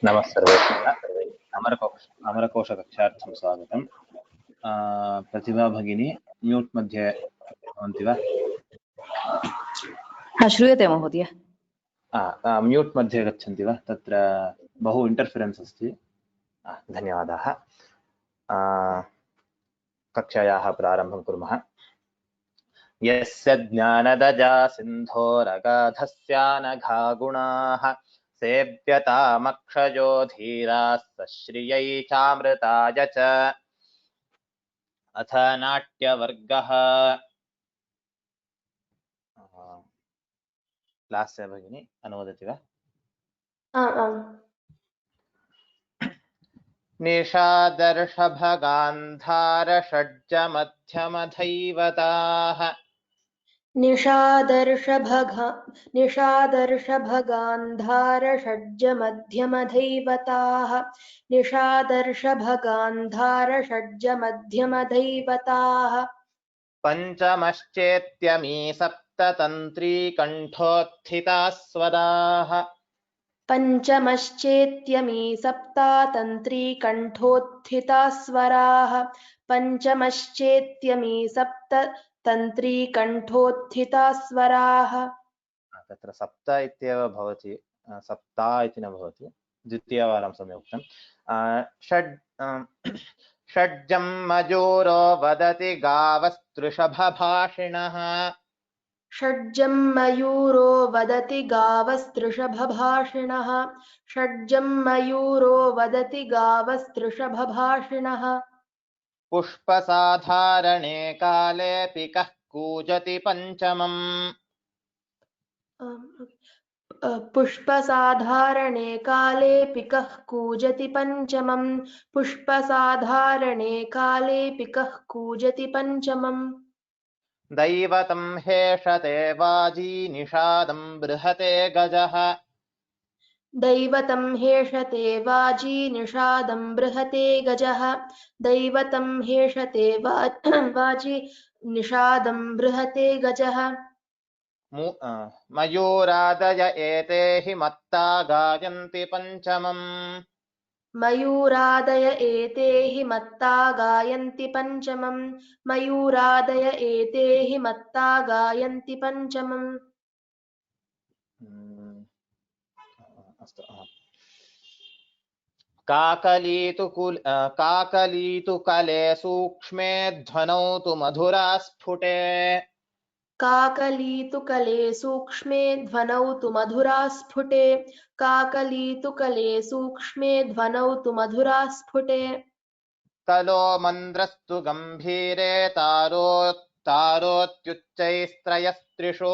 नमः सर्वेभ्यः। अमरकोशकक्षार्थं स्वागतम्। प्रतिभा भगिनी म्यूट् मध्ये भवन्ति वा? श्रूयते महोदय। म्यूट् मध्ये गच्छन्ति वा? तत्र बहु इंटर्फेरेन्स् अस्ति। धन्यवादाः। कक्षायाः प्रारम्भं कुर्मः। यस्य ज्ञानदजा सिन्धोरगाधस्यानघा गुणाः सेव्यतामक्षयो धीराः श्रियै चामृताय च। अथ नाट्यवर्गः। लास्य भगिनी अनुवदति वा? निषादर्शभगान्धारषड्जमध्यमधैवताः निषादर्शभगान्धारषड्जमध्यमधैवताः निषादर्शभगान्धारषड्जमध्यमधैवताः पञ्चमश्चेत्यमी सप्ततन्त्रीकण्ठोत्थिताः स्वराः पञ्चमश्चेत्यमी सप्ततन्त्रीकण्ठोत्थिताः स्वराः पञ्चमश्चेत्यमी सप्ततन्त्रीकण्ठोत्थिताः स्वराः। तत्र सप्त इत्येव भवति, सप्ता इति न भवति। द्वितीयवारं सम्यक् उक्तं। षड्जं मजूरो वदति गावस्तृषभभाषिणः षड्जं मयूरो वदति गावस्तृषभभाषिणः षड्जं मयूरो वदति गावस्तृषभभाषिणः। पुष्पसाधारणे काले पिकः कूजति पञ्चमम् पुष्पसाधारणे काले पिकः कूजति पञ्चमम् पुष्पसाधारणे काले पिकः कूजति पञ्चमम्। दैवतं हेषते वाजी निषादं बृहते गजः दैवतं हेषते वाजी निषादं बृहते गजः दैवतं हेषते वाजी निषादं बृहते गजः। मयूरादय एते हि मत्ता गायन्ति पञ्चमम् मयूरादय एते हि मत्ता गायन्ति पञ्चमम् मयूरादय एते हि मत्ता गायन्ति पञ्चमम्। काकलीतु कले सूक्ष्मे ध्वनौ तु मधुरा स्फुटे काकलीतु कले सूक्ष्मे ध्वनौ तु मधुरा स्फुटे काकलीतु कले सूक्ष्मे ध्वनौ तु मधुरा स्फुटे। कलो मन्द्रस्तु गम्भीरे तारोत्युच्चैस्त्रयस्त्रिषु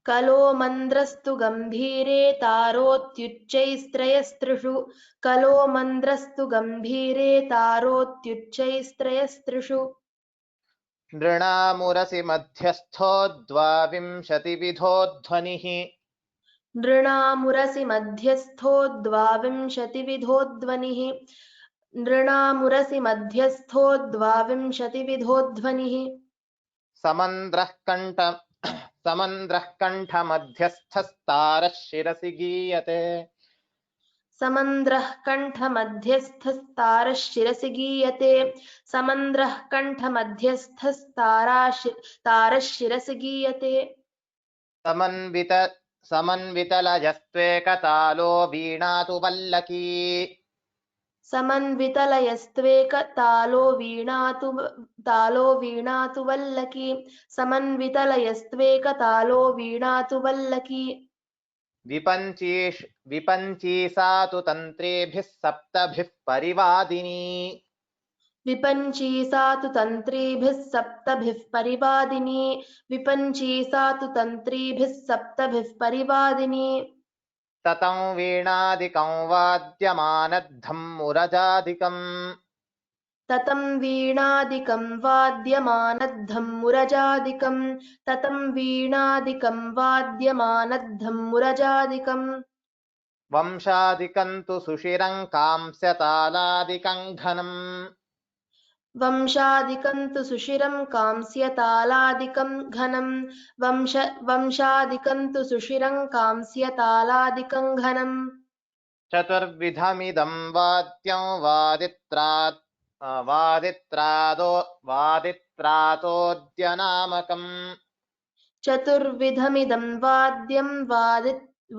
कलो मन्द्रस्तु गम्भीरे तारोत्युच्चैस्त्रयस्त्रिषु कलो मन्द्रस्तु गम्भीरे तारोत्युच्चैस्त्रयस्त्रिषु। नृणामुरसि मध्यस्थो द्वाविंशतिविधो ध्वनिः नृणामुरसि मध्यस्थो द्वाविंशतिविधो ध्वनिः नृणामुरसि मध्यस्थो द्वाविंशतिविधो ध्वनिः। समन्द्रः कण्ठमध्यस्थस्तारः शिरसि गीयते समन्द्रः कण्ठमध्यस्थस्तारः शिरसि गीयते समन्द्रः कण्ठमध्यस्थस्तारः शिरसि गीयते। समन्वितलयस्त्वेकतालो वीणा तु वल्लकी समन्वितलयस्त्वेकतालो वीणा तु वल्लकी समन्वितलयस्त्वेकतालो वीणा तु वल्लकी। विपञ्चीसा तु तन्त्रेभिः सप्तभिः परिवादिनी विपञ्चीसा तु तन्त्रीभिः सप्तभिः परिवादिनी विपञ्चीसा तु तन्त्रीभिः सप्तभिः परिवादिनी। ततं वीणादिकं वाद्यमानद्धं मुरजादिकम् ततं वीणादिकं वाद्यमानद्धं मुरजादिकं ततं वीणादिकं वाद्यमानद्धं मुरजादिकम्। वंशादिकं तु सुशिरं कांस्यतालादिकं घनम् वंशादिकं तु सुशिरं कांस्यतालादिकं घनम् वंशादिकं तु सुशिरं कांस्यतालादिकं घनम्। चतुर्विधमिदं वाद्यं वादित्रातोद्यनामकम् चतुर्विधमिदं वाद्यं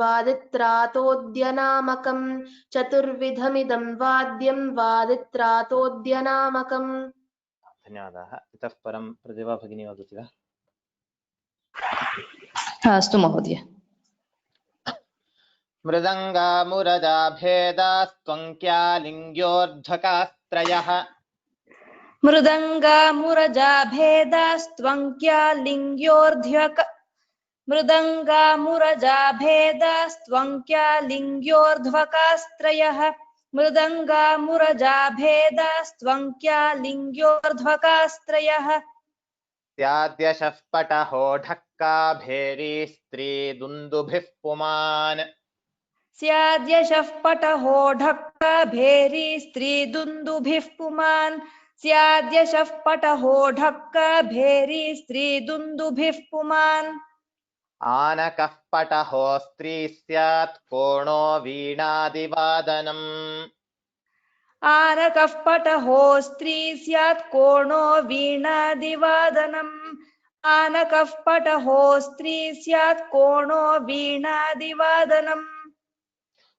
वादित्रातोद्यनामकम् चतुर्विधमिदं वाद्यं वादित्रातोद्यनामकम्। धन्यवादाः। इतः परं प्रतिभा भगिनी वदति वा? अस्तु महोदय। मृदङ्गामुरजाभेदास्त्वङ्क्यालिङ्ग्योर्ध्वकास्त्रयः मृदङ्गामुरजाभेदास्त्वङ्क्यालिङ्ग्योर्ध्वकास्त्रयः मृदङ्गामुरजाभेदास्त्वङ्क्यालिङ्ग्योर्ध्वकास्त्रयः स्याद्यशः पटहो ढक्का भेरी स्त्रीदुन्दुभिः पुमान् स्याद्यशः पटहो ढक्का भेरी स्त्रीदुन्दुभिः पुमान् स्याद्यशः पटहो ढक्का भेरी स्त्रीदुन्दुभिः पुमान् आनकः पटहो स्त्री स्यात् कोणो वीणादिवादनम् आनकः पटहो स्त्री स्यात् कोणो वीणादिवादनम् आनकः पटहो स्त्री स्यात् कोणो वीणादिवादनम्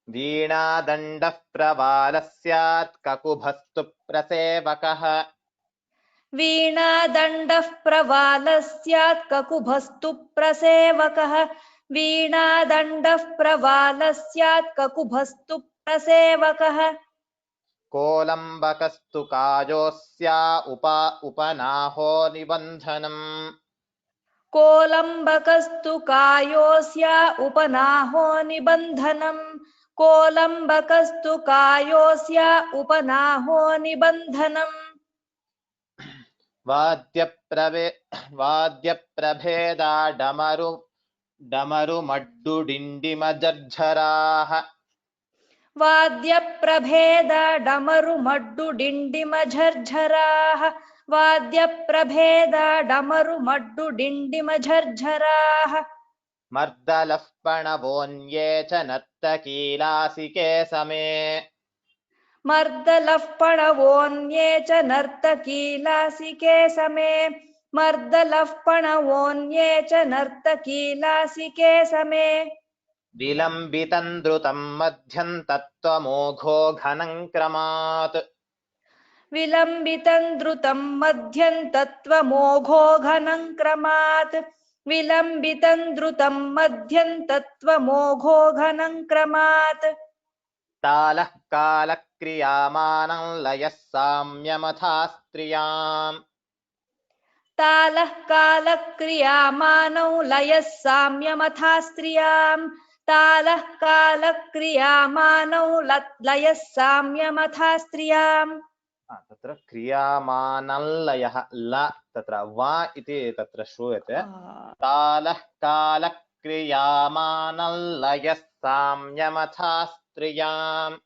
वीणादण्डः प्रवालः स्यात् ककुभस्तु प्रसेवकः वीणादण्डः प्रवालः स्यात् ककुभस्तु प्रसेवकः वीणादण्डः प्रवालः स्यात् ककुभस्तु प्रसेवकः कोलम्बकस्तु कायोस्या उपनाहो निबन्धनम् कोलम्बकस्तु कायोऽस्या उपनाहो निबन्धनम् कोलम्बकस्तु कायोऽस्या उपनाहो निबन्धनम् वाद्यप्रभेदा डमरुमड्डुडिण्डिमजर्झराः वाद्यप्रभेदा डमरुमड्डुडिण्डिमझर्झराः वाद्यप्रभेदा डमरुमड्डुडिण्डिमझर्झराः मर्दलः पणवोऽन्ये च नर्तकीलासिके समे मर्दलः पणवोऽन्ये च नर्तकीलासिके समे मर्दलः पणवोऽन्ये च नर्तकीलासिके समे विलम्बितं द्रुतं मध्यं तत्त्वमोघो घनं क्रमात् विलम्बितं द्रुतं मध्यं तत्त्वमोघो घनं क्रमात् विलम्बितं द्रुतं मध्यं तत्त्वमोघो घनं क्रमात् तालः कालक्रियामानं लयः साम्यमथा स्त्रियाम् तालः कालक्रियामानौ लयः साम्यमथा स्त्रियाम् तालः कालक्रियामानौ लयः साम्यमथा स्त्रियाम् तत्र क्रियामानल्लयः ल तत्र वा इति तत्र श्रूयते तालः कालक्रियामानल्लयः साम्यमथा स्त्रियाम्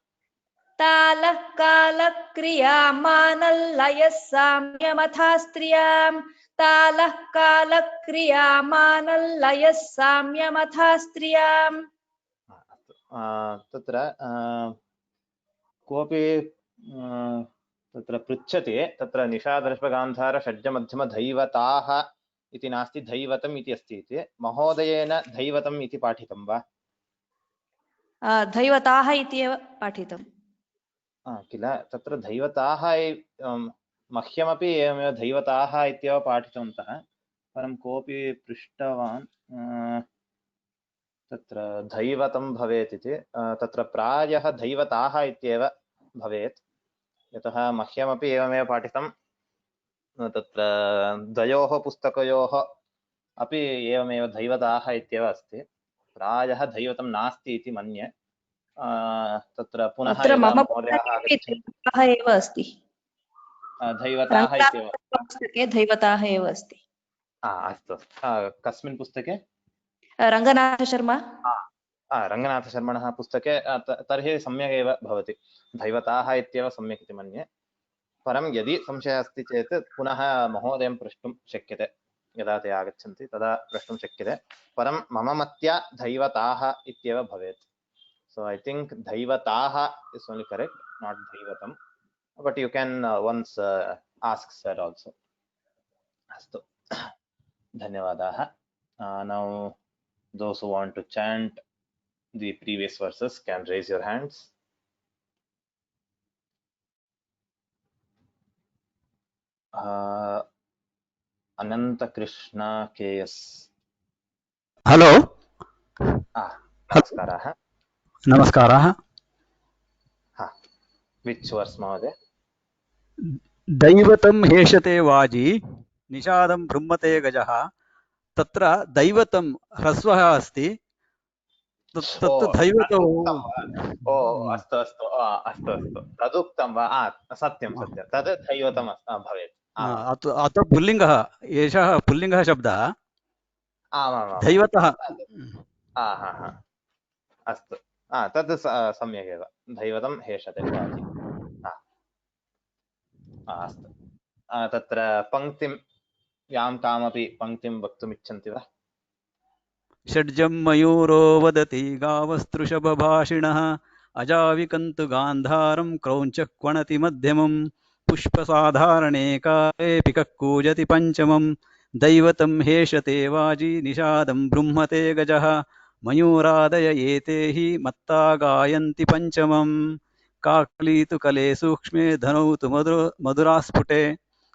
तालः कालक्रियामानल्लयः साम्यमथा स्त्रियाम् तालः कालक्रियामानल्लयः साम्यमथा स्त्रियाम् तत्र कोऽपि तत्र पृच्छति तत्र निषादर्शगान्धार षड्जमध्यमधैवताः इति नास्ति धैवतम् इति अस्ति इति महोदयेन धैवतम् इति पाठितं वा? धैवताः इति एव पाठितम् किल तत्र धैवताः मह्यमपि एवमेव धैवताः इत्येव पाठितवन्तः परं कोऽपि पृष्टवान् तत्र धैवतं भवेत् इति तत्र प्रायः धैवताः इत्येव भवेत् यतः मह्यमपि एवमेव पाठितं तत्र द्वयोः पुस्तकयोः अपि एवमेव धैवताः इत्येव अस्ति प्रायः धैवतं नास्ति इति मन्ये तत्र पुनः मम पुस्तके एव अस्ति धैवताः इत्येव पुस्तके धैवताः एव अस्ति अस्तु कस्मिन् पुस्तके रङ्गनाथशर्मा रङ्गनाथशर्मणः पुस्तके तर्हि सम्यक् एव भवति धैवताः इत्येव सम्यक् इति मन्ये परं यदि संशयः अस्ति चेत् पुनः महोदयं प्रष्टुं शक्यते यदा ते आगच्छन्ति तदा प्रष्टुं शक्यते परं मम मत्या धैवताः इत्येव भवेत् So I think Dhaivataha is only correct, not Dhaivatam. But you can once ask sir also. Astu. Dhanyavadaha. Now those who want to chant the previous verses can raise your hands. Ananta Krishna KS. Hello. Namaskaraha. Namaskaraha. Which verse, Mahoday? Daivatam heshate vaji nishadam brahmate gajaha tatra daivatam hrasvaha asti tat daivato अस्तु अस्तु अस्तु अस्तु तदुक्तं वा सत्यं सत्यं तद् दैवतम् भवेत् अत पुल्लिङ्गः एषः पुल्लिङ्गः शब्दः आमामां दैवतः अस्तु तद् सम्यगेव दैवतं हेषते वाचि अस्तु तत्र पङ्क्तिं यां कामपि पङ्क्तिं वक्तुमिच्छन्ति वा षड्जं मयूरो वदति गावस्तृषभभाषिणः अजाविकन्तु गान्धारं क्रौञ्चक्वणति मध्यमं पुष्पसाधारणे काले कूजति पञ्चमं दैवतं हेषते वाजी निषादं बृंहते गजः मयूरादय एते हि मत्ता गायन्ति पञ्चमं काकली तु कले सूक्ष्मे धनौ तु मधुरास्फुटे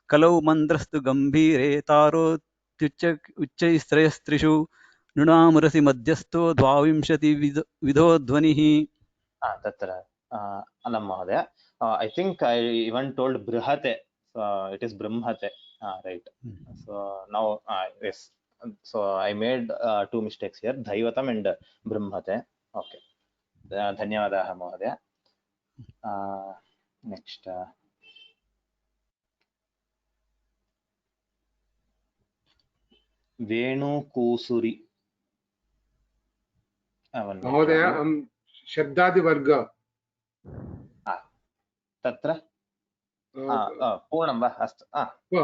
कलौ मन्द्रस्तु गम्भीरे तारोत्युच्चैस्त्रयस्त्रिषु नृणामुरसि मध्यस्थो द्वाविंशति विधो ध्वनिः तत्र अलं महोदय I think I even told brihate, so it is brahmate, right? So now yes, so I made two mistakes here, dhaivatam and brahmate. Okay, dhanyavadaha mahodaya. Next Venu Kusuri. महोदय शब्दादि वर्ग तत्र पूर्णं वा अस्तु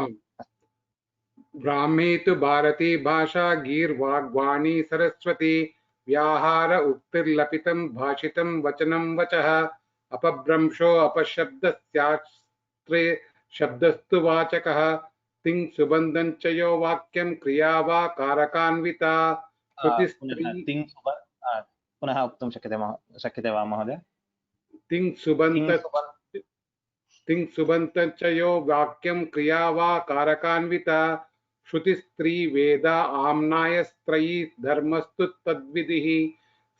ब्राह्मी तु भारती भाषा गीर्वाग्वाणी सरस्वती व्याहार उक्तिर्लपितं भाषितं वचनं वचः अपभ्रंशो अपशब्दस्यास्त्रे शब्दस्तु वाचकः तिङ् सुबन्धं च यो वाक्यं क्रिया वा कारकान्विता पुनः वक्तुं शक्यते वा महोदय तिङ् सुबन्तं च यो वाक्यं क्रिया वा कारकान्विता श्रुतिस्त्री वेदा आम्नायस्त्रयी धर्मस्तु तद्विधिः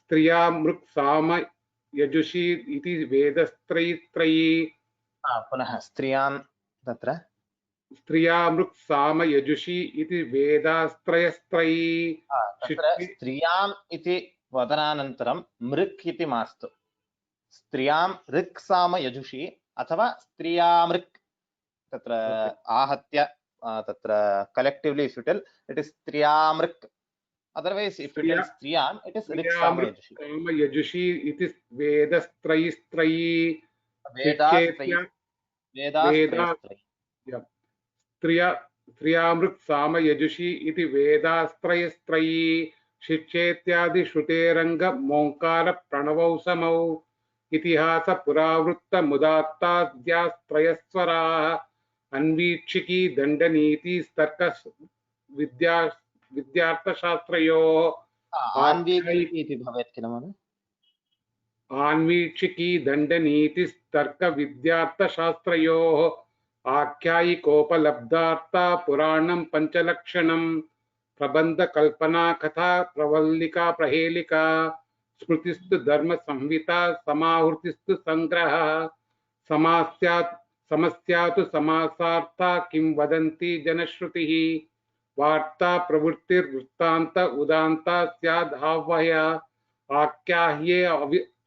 स्त्रिया मृक् साम यजुषी इति वेदस्त्रयी पुनः स्त्रियां तत्र स्त्रिया मृक् साम यजुषी इति वेदास्त्रयस्त्रयी स्त्रियाम् इति वदनानन्तरं मृक् इति मास्तु स्त्रियां ऋक् साम यजुषी अथवा स्त्रियामृक् तत्र आहत्य तत्र collectively if you tell it is स्त्रियामृक् otherwise if you tell स्त्रियाम् it is ऋक् साम यजुषी इति वेदस्त्रयी स्त्रियामृक् साम यजुषी इति वेदास्त्रयस्त्रयी शिक्षेत्यादि श्रुतेरंग मोंकार प्रणवौ समौ इतिहास पुरावृत्त मुदात्ताद्यास्त्रयस्वराः अन्वीक्षिकी दंडनीति तर्क विद्यार्थशास्त्रयोः आन्वीक्षिकी दंडनीति तर्क विद्यार्थशास्त्रयोः आख्यायिकोपलब्धार्था पुराणं पंचलक्षणं प्रबंध कल्पना कथा प्रवल्लिका प्रहेलिका स्मृतिस्तु धर्म संहिता समाहृतिस्तु संग्रह समस्यातु समासार्था किं वदन्ति जनश्रुतिः वार्ता प्रवृत्तिर्वृत्तान्त उदान्ता स्यादाह्वय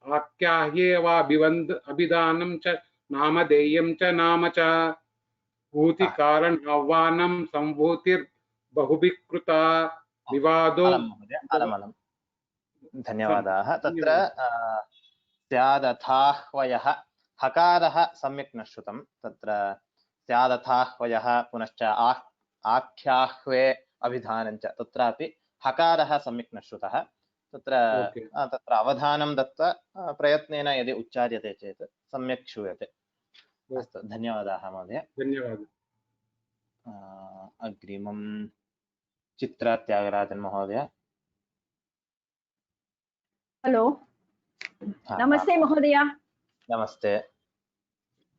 आख्याह्ये वाभिधानं च नामधेयं च नाम च भूति कारण आह्वानं संभूतिर्बहुभिकृता विवादो धन्यवादाः तत्र स्यादथाह्वयः हकारः सम्यक् न श्रुतं तत्र स्यादथाह्वयः पुनश्च आख्याह्वे अभिधानं च तत्रापि हकारः सम्यक् न श्रुतः तत्र ओके तत्र अवधानं दत्त्वा प्रयत्नेन यदि उच्चार्यते चेत् सम्यक् श्रूयते। अस्तु, धन्यवादाः महोदय। धन्यवादः। अग्रिमं चित्रा त्यागराजन् महोदय। हेलो, नमस्ते महोदय। नमस्ते।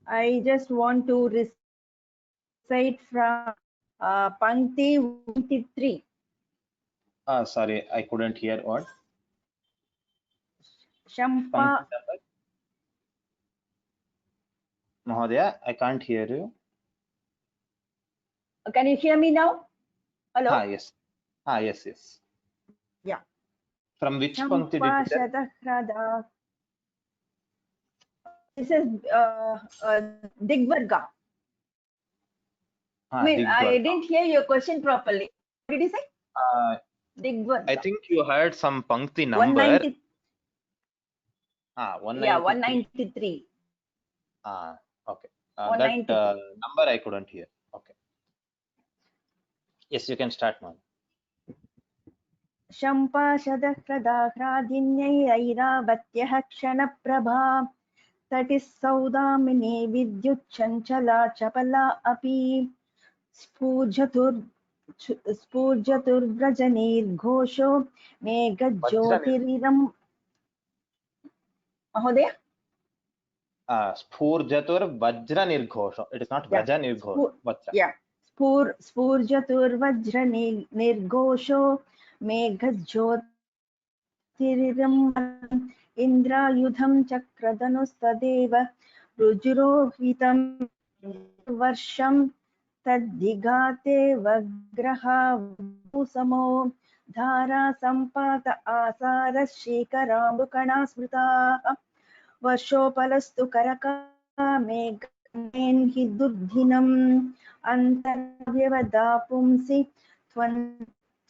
I just want to recite from Pankti 23. Sorry, I couldn't hear what. Shampa. Mahodaya, I can't hear you. Can you hear me now? Hello. Yes. Yes. Yeah. From which Pankti did you say? This is Digvarga. I didn't hear your question properly. What did you say? Digvarga. I think you heard some Pankti number. 190. 193. Yeah, 193. Okay. That number I couldn't hear. Okay. Yes, you can start now. शम्पाशदह्रदाह्रादिन्यैरैरावत्यः क्षणप्रभा तटिः Saudamini विद्युच्चञ्चला चपला अपि स्फूर्जतुर्व्रजनीर्घोषो मेघज्योतिरिदम् महोदय स्फूर्जतुर्वज्रनिर्घोषो. It is not Vajranirghosho. Yeah. स्फूर्जतुर्वज्रनिर्घोषो मेघज्योतिरिदम् इन्द्रायुधं चक्रधनुस्तदेव रुजुरोहितं वर्षं तद्दिगाते वग्रहावसमो धारा सम्पात आसारः शीकराम्बुकणा स्मृताः वर्षोपलस्तु करकामेघ्नेन्हि दुर्दिनम् अन्तर्व्यवदा पुंसि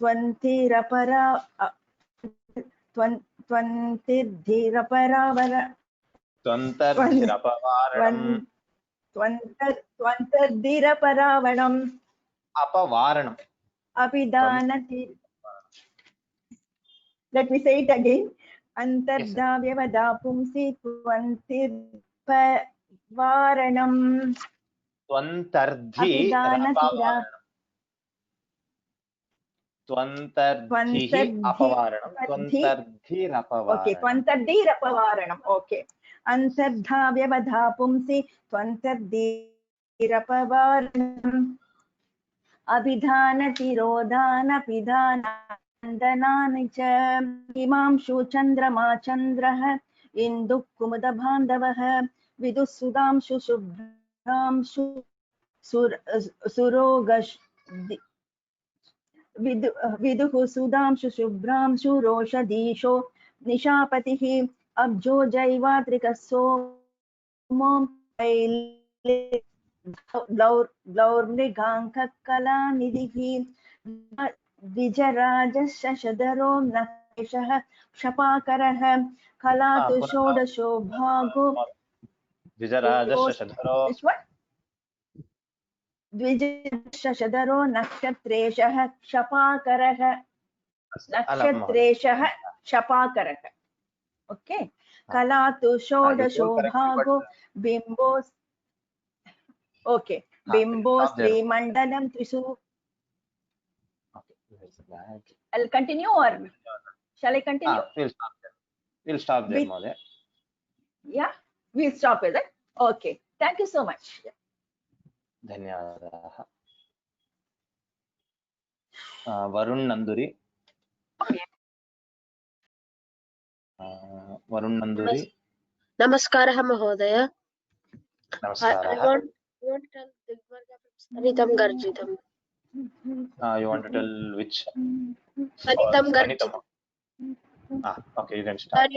त्वन्तिरपरावणम् अपवारणम् अपिदानति. Let me say it again. Antardhavyavada pumsi tvantirpavaranam. Twantardhi apavaranam. Okay, twantardhirapavaranam. Okay. Antardhavyavada pumsi twantardhirapavaranam. अभिधानतिरोधानपिधानन्दनानि च हिमांशु चन्द्रमा चन्द्रः इन्दुः कुमुदबान्धवः विदुः सुधांशु शुभ्रांशु विदुः सुधांशु शुभ्रांशु रोषधीशो निशापतिः अब्जो जैवात्रिकः सोमो ग्लौर्मृगाङ्ककलानिधिः द्विजराजशशधरो नखेशः क्षपाकरः कलातु षोडशो भागो द्विजशशधरो नक्षत्रेशः क्षपाकरः नक्षत्रेशः क्षपाकरः. ओके. कलातु षोडशो भागो bimbo. Okay. Bimbo Srimandalam Trisu. I'll continue or shall I continue? We'll stop there, Mother. Yeah, we'll stop with it. Okay. Thank you so much. Dhanyawadaha. Varun Nanduri. Varun Nanduri. Namaskaraha Mahodaya. Namaskaraha. You want to tell Digvarga Stanitam Garjitam. You want to tell which? Stanitam Garjitam. Okay, you can start.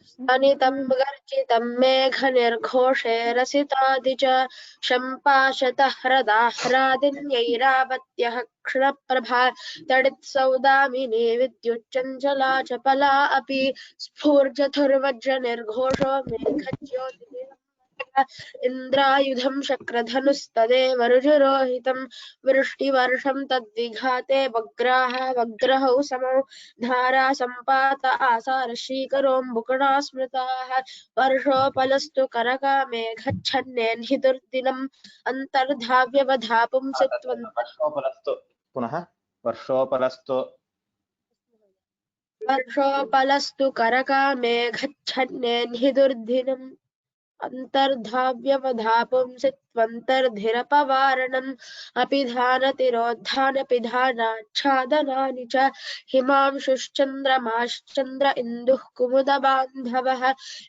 Stanitam Garjitam Meghanirghoshe Rasitadija Shampashatah Hradahradinyairabatyah Kshaprabha Tadit Saudamini Vidyuchanjala Chapala Api Spurjathurvajranirghosho Meghajyoti इन्द्रायुधं शक्रधनुस्तदेव ऋजुरोहितं वृष्टिवर्षं तद्विघाते वग्रहौ समौ धारा सम्पात आसारशीकरोऽम्बुकणा स्मृताः वर्षोपलस्तु करकामेघच्छन्नेन्हि दुर्दिनम् अन्तर्धाव्यवधापुंसि वर्षोपलस्तु पुनः वर्षोपलस्तु वर्षोपलस्तु करकामेघच्छन्नेन्हि दुर्दिनम् अन्तर्धाव्यवधापुंसि त्वन्तर्धिरपवारणम् अपिधानतिरोद्धानपिधानाच्छादनानि च हिमांशुश्चन्द्रमाश्चन्द्र इन्दुः कुमुदबान्धवः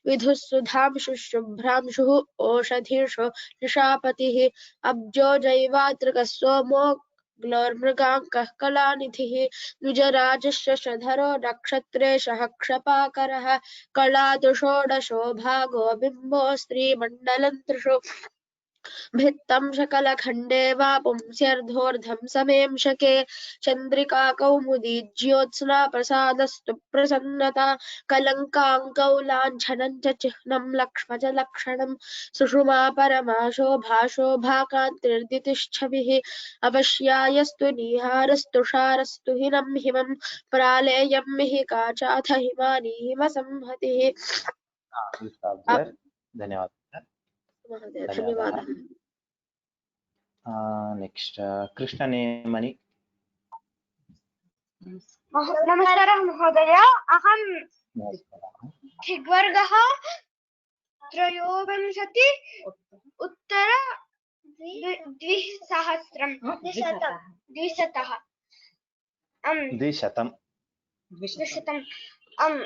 विधुः सुधांशुः शुभ्रांशुः ओषधीषु निशापतिः अब्जो जैवातृकः सोमो ग्लोर्मृगाङ्कः कलानिधिः द्विजराजशशधरो नक्षत्रेशः क्षपाकरः कलातु षोडशो भागो bimbo स्त्रीमण्डलं त्रिषु भित्तं शकलखण्डे वा पुंस्यर्धोर्धं समेंशके चन्द्रिका कौमुदी ज्योत्स्ना प्रसादस्तु प्रसन्नता कलङ्काङ्कौ लाञ्छनं च चिह्नं लक्ष्मजलक्षणं सुषुमा परमा शोभा शोभाकान्तिर्दितिश्छविः अवश्यायस्तु निहारस्तुषारस्तु हिनं हिमं प्रालेयं मिहिका चाथ हिमानी हिमसंहतिः। धन्यवादः महोदय धन्यवादः। नेक्स्ट कृष्णनेमणि। नमस्कारः महोदय, अहं ऋग्वर्गः 23 उत्तर 200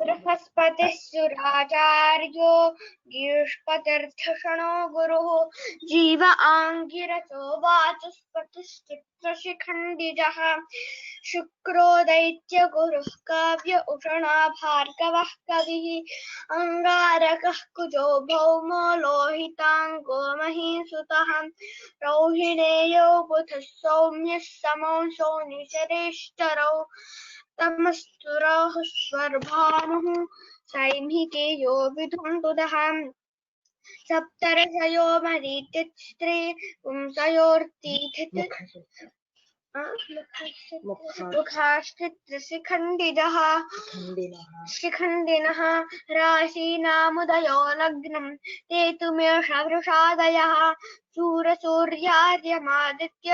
बृहस्पतिः सुराचार्यो गीष्पतिर्धषणो गुरुः जीव आङ्गिरसो वाचस्पतिश्चित्रशिखण्डिजः शुक्रो दैत्यगुरुः काव्य उषणा भार्गवः कविः अङ्गारकः कुजो भौमो लोहिताङ्गो महीसुतः रौहिणेयो बुधः सौम्यः समंसो निशरेश्चरौ तमस्तु राहुः स्वर्भानुः सैन्धिकेयो विधुन्तुदः सप्तर्षयो मरीचित्स्त्रे मुखाश्चित्रशिखण्डिजः शिखण्डिनः राशीनामुदयो लग्नं ते तु मेषवृषादयः शूरसूर्यार्यमादित्य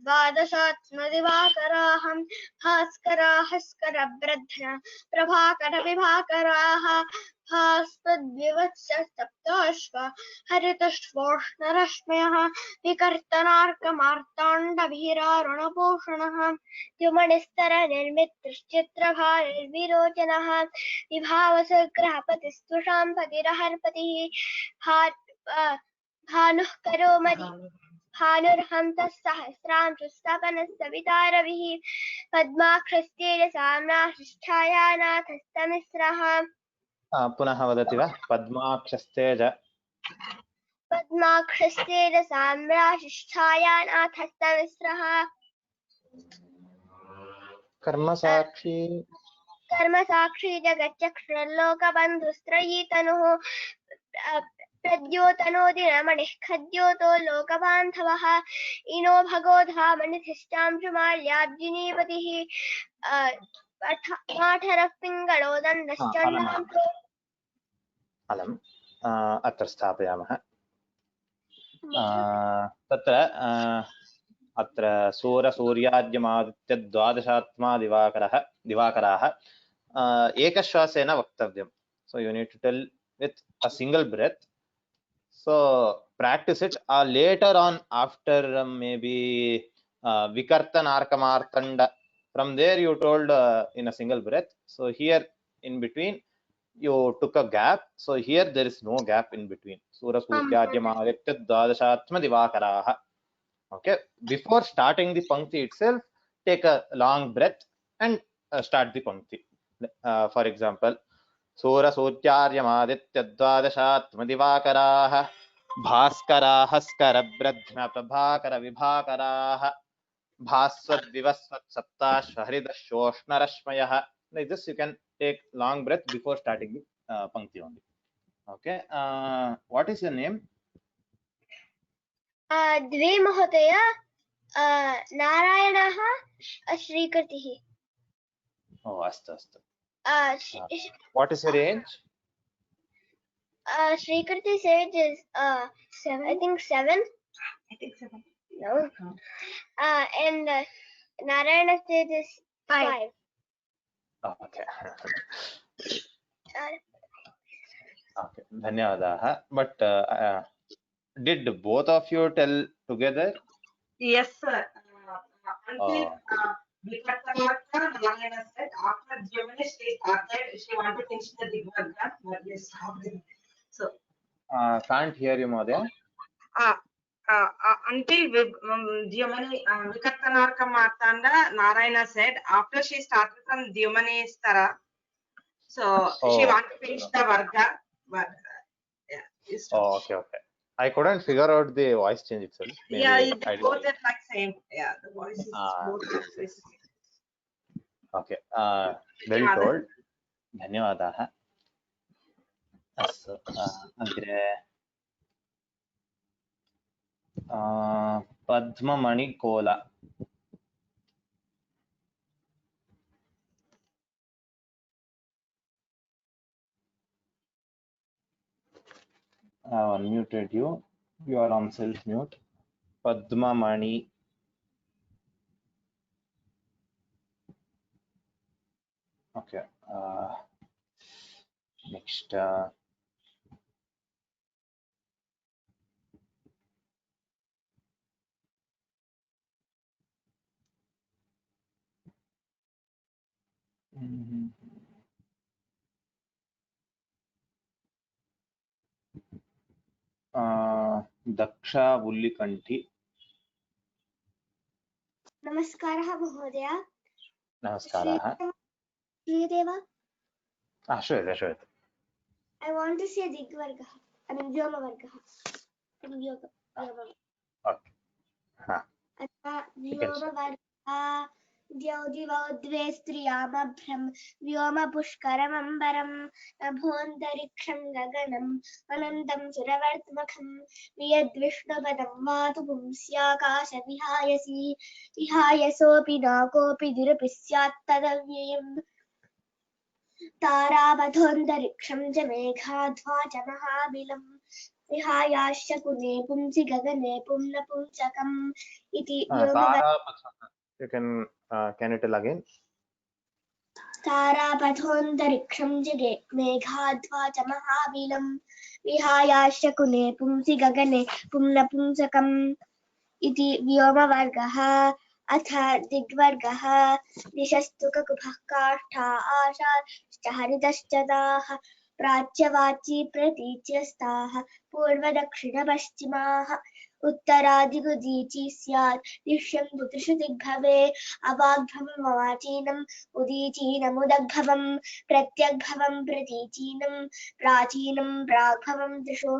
द्वादशात्मदिवाकराः भास्कराः स्करवृद्धना प्रभाकरविभाकराः भास्पद्विवत्स सप्ताश्व हरितश्वोष्णरश्मयः विकर्तनार्कमार्ताण्डभिरारुणभूषणः द्युमणिस्तरनिर्मितश्चित्रभारविरोचनः विभावसग्रहपतिस्त्वषां पतिरहर्पतिः भानुः करोमति भानुर्हंसः सहस्रांशुस्तपनः रविः पद्माक्षस्तेन साम्राशिष्ठायानाथस्तमिस्रः। पुनः वदति वा? पद्माक्षस्तेज साम्राशिष्ठायानाथस्तमिस्रः। कर्मसाक्षी जगच्चक्षुर्लोकबन्धुस्त्रयी तनुः प्रद्योतनोदिनमणिः खद्योतो लोकबान्धवः इनो भगो धामनिधिष्ठांशुमाल्याब्जिनीपतिः पाठरः पिङ्गळो दण्डश्चण्डांशो। अलम् अत्र स्थापयामः। तत्र अत्र सूरसूर्याद्यमादित्यद्वादशात्मा दिवाकराः एकश्वासेन वक्तव्यम्. So you need to tell with a single breath. So practice it later on after maybe Vikartanarkamartanda. From there you told in a single breath. So here in between you took a gap. So here there is no gap in between. Sura Suryadyamaaditya Dvadashatma Divakaraha. Okay. Before starting the Pankti itself, take a long breath and start the Pankti. For example, Sura Suryadyamaaditya Dvadashatma Divakaraha Bhaskaraha Skarabradhna Prabhakara Vibhakaraha Bhaswad Vivaswat Saptashva Hridashoshna Rashmayaha. Like this, you can take long breath before starting the Pankti only. Okay. What is your name? द्वे महोदय नारायणः श्रीकृतिः Oh, अस्तु अस्तु. What is your age? Srikriti's age is I think 7. No. And Narayana's age is 5. Oh, okay. Okay. धन्यवादाः. But did both of you tell together? Yes, sir. Oh. Vikatamarka, Narayana said after Gemini she started, she wanted to finish the Digvarga, but yes, stopped it. So Can't hear you, Madhya. Until Gemini Vikatamarka Martanda, Narayana said after she started from Gemini Stara, so she wanted to finish the Varga, but yeah. Oh, okay, okay. I couldn't figure out the voice change itself. Maybe Yeah, both are like same. Yeah, the voice is both the same. Okay. Well told. धन्यवादाः. अस्तु. अग्रे पद्ममणिकोला. Unmuted you. You are on self mute. Padmamani. Okay. Next. दक्षा बुल्लिकण्ठी. नमस्कारः महोदय. नमस्कारः. श्रूयते वा? श्रूयते श्रूयते. I want to say Digvargah. I mean Vyomvargah. Okay. हाँ. अतः व्योमवर्गः द्यौदिवौ द्वे स्त्रियामभ्रं व्योमपुष्करमम्बरं नभोऽन्तरिक्षं गगनम् अनन्तं सुरवर्त्मखं वियद्विष्णुपदं वातु पुंस्याकाशविहायसि विहायसोऽपि न कोऽपि दुरपि स्यात् तदव्ययम् तारापथोऽन्तरिक्षं च मेघाध्वा च महाबिलं विहायाश्च कुने पुंसि गगने पुंनपुंसकम् इति Can you tell again? तारापथोऽन्तरिक्षं जगे मेघाध्वा च महाबिलं विहायाश्च कुने पुंसि गगने पुंनपुंसकम् इति व्योमवर्गः. अथ दिग्वर्गः दिशस्तु ककुभः काष्ठा आशाश्च हरितश्च ताः प्राच्यवाची प्रतीच्यस्ताः पूर्वदक्षिणपश्चिमाः उत्तरादिगुदीची स्यात् दिश्यन्तु त्रिषु दिग्भवे अवाग्भवम् अवाचीनम् उदीचीनमुदग्भवम् प्रत्यग्भवम् प्रतीचीनम् प्राचीनम् प्राग्भवम् त्रिषु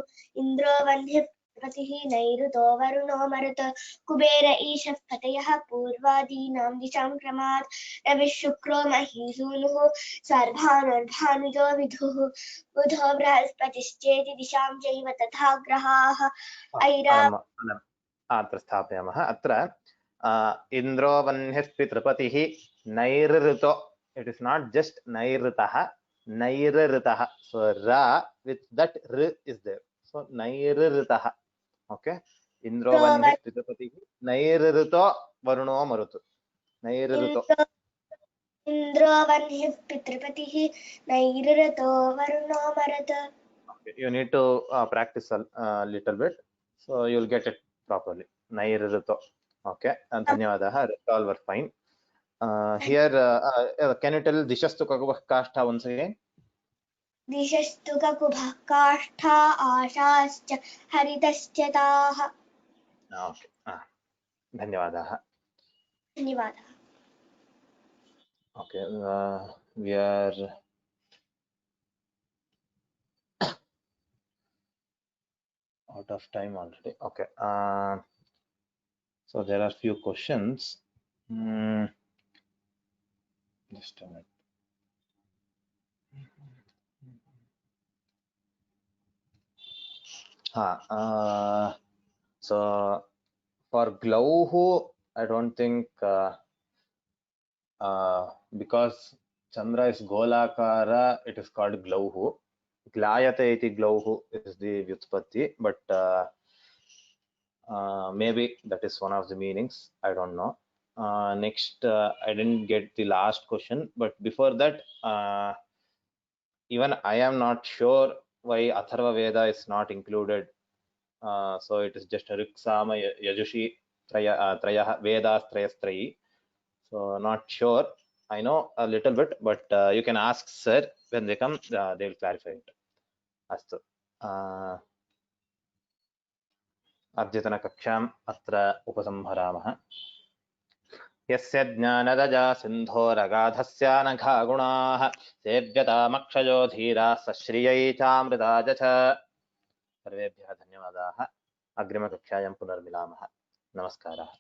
इन्द्रो वह्निः पतिः नैऋतो वरुणो मरुत् कुबेर ईशः पतयः पूर्वादीनां दिशां क्रमात् रविः शुक्रो महीसूनुः सर्भानुर्भानुजो विधुः बुधो बृहस्पतिश्चेति दिशां चैव तथा ग्रहाः अत्र स्थापयामः. अत्र इन्द्रो वह्निः पितृपतिः नैऋतो. It is not just नैऋतः, नैऋतः. So ra with that r is there. So नैऋतः. Okay. इन्द्रो वह्निः पितृपतिः नैऋतो वरुणो मरुत्. नैऋतो. इन्द्रो वह्निः पितृपतिः नैऋतो वरुणो मरुत्. Okay. You need to practice a little bit, so you'll get it properly. Nairuto. Okay. And धन्यवादाः. All were fine. Here, can you tell Dishastu Kakubah Kashta once again? दिशस्तु ककुभः काष्ठा आशाश्च हरितश्च ताः. Okay. धन्यवादाः. धन्यवादः. Okay. We are out of time already. Okay. So there are few questions. Just a minute. So for glauhu, I don't think because Chandra is golakara, it is called glauhu. Glayate iti glauhu is the vyutpatti, but maybe that is one of the meanings. I don't know. Next, I didn't get the last question, but before that, even I am not sure why Atharva Veda is not included. So it is just Rik, Sama, Yajushi, Trayah, Vedas, Trayastrayi. So not sure. I know a little bit, but you can ask sir when they come. They will clarify it. Astu. अद्यतनकक्षाम् अत्र उपसंहरामः। यस्य ज्ञानदजा सिन्धोरगाधस्य नघा गुणाः सेव्यतामक्षयो धीराः सश्रियै चामृताय च। सर्वेभ्यः धन्यवादाः। अग्रिमकक्षायां पुनर्मिलामः। नमस्कारः।